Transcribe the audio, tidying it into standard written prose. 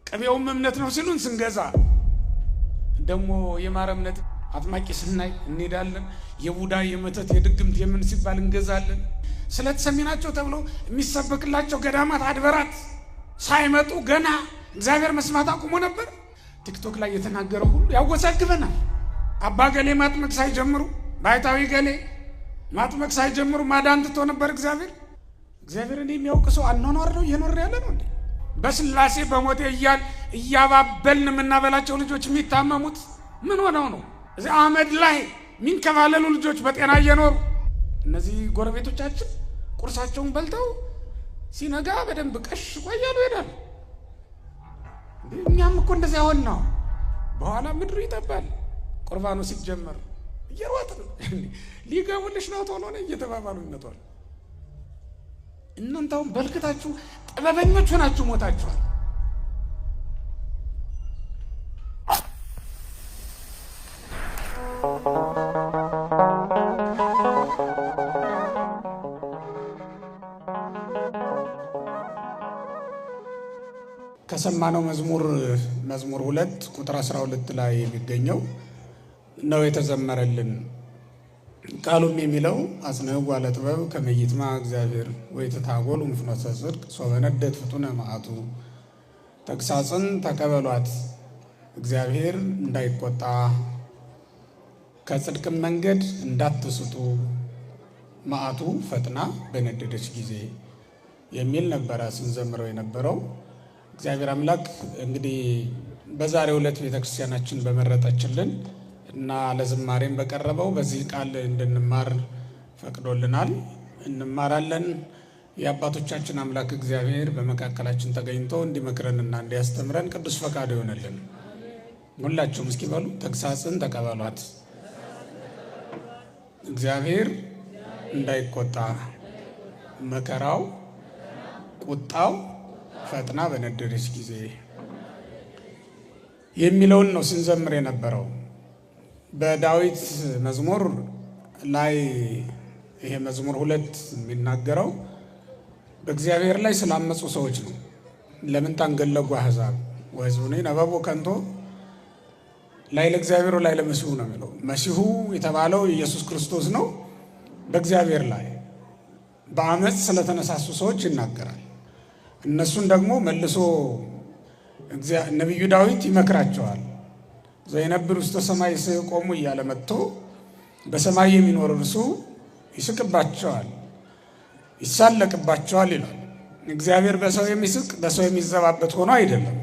ቅቤውም እምነት ነው ሲሉን ስንገዛ ደግሞ የማር እምነት አጥማቂ ስናይ እንሄዳለን። የቡዳ የመተት የድግምት የምን ሲባል እንገዛለን። ስለተሰሚናቸው ተብሎ የሚሰበክላቸው ገዳማት አድበራት ሳይመጡ ገና እግዚአብሔር መስማት አቁሞ ነበር። ቲክቶክ ላይ የተናገረው ሁሉ ያወዛግበናል። አባ ገሌ ማጥመቅ ሳይጀምሩ ባይታዊ ገሌ ማጥመቅ ሳይጀምሩ ማዳን ትቶ ነበር እግዚአብሔርን የሚያውቅ ሰው አኗኗር ነው እየኖር ያለ ነው እንዴ? በስላሴ በሞቴ እያባበልን የምናበላቸው ልጆች የሚታመሙት ምን ሆነው ነው? እዚህ አመድ ላይ የሚንከባለሉ ልጆች በጤና እየኖሩ እነዚህ ጎረቤቶቻችን ቁርሳቸውን በልተው ሲነጋ በደንብ ቀሽ ቆያሉ ይሄዳሉ። እኛም እኮ እንደዚያ ሆን ነው። በኋላ ምድሩ ይጠባል። ቁርባኑ ሲጀመር እየሮጥን ሊገቡልሽ ነው ቶሎ ነው እየተባባሉ ይመጣሉ። እናንተውም በልክታችሁ ጥበበኞች ሆናችሁ ሞታችኋል። ከሰማነው መዝሙር 2 ቁጥር 12 ላይ የሚገኘው ነው የተዘመረልን። ቃሉም የሚለው አጽንዕዋ ለጥበብ ከመ ይጥምዕ እግዚአብሔር ወይትታጎሉ ፍኖተ ጽድቅ ሶበ ነደት ፍጡነ መዓቱ። ተግሳጽን ተቀበሏት እግዚአብሔር እንዳይቆጣ ከጽድቅም መንገድ እንዳትስቱ መዓቱ ፈጥና በነደደች ጊዜ የሚል ነበረ ስንዘምረው የነበረው። እግዚአብሔር አምላክ እንግዲህ በዛሬው ዕለት ቤተክርስቲያናችን በመረጠችልን እና ለዝማሬም በቀረበው በዚህ ቃል እንድንማር ፈቅዶልናል። እንማራለን። የአባቶቻችን አምላክ እግዚአብሔር በመካከላችን ተገኝቶ እንዲመክረንና እንዲያስተምረን ቅዱስ ፈቃዱ ይሆነልን። ሁላችሁም እስኪ በሉ ተግሳጽን ተቀበሏት እግዚአብሔር እንዳይቆጣ መከራው ቁጣው ፈጥና በነደደች ጊዜ የሚለውን ነው ስንዘምር የነበረው። በዳዊት መዝሙር ላይ ይሄ መዝሙር 2 የሚናገረው በእግዚአብሔር ላይ ስላመፁ ሰዎች ነው። ለምን ታንገለጉ አሕዛብ ወሕዝቡኒ ነበቡ ከንቶ ላይ ለእግዚአብሔር ላይ ለመሲሁ ነው የሚለው። መሲሁ የተባለው ኢየሱስ ክርስቶስ ነው። በእግዚአብሔር ላይ በአመፅ ስለተነሳሱ ሰዎች ይናገራል። እነሱን ደግሞ መልሶ ነቢዩ ዳዊት ይመክራቸዋል። ዘይነብር ውስተ ሰማይ ይስቆሙ እያለ መጥቶ በሰማይ የሚኖር እርሱ ይስቅባቸዋል፣ ይሳለቅባቸዋል ይላል። እግዚአብሔር በሰው የሚስቅ በሰው የሚዘባበት ሆኖ አይደለም።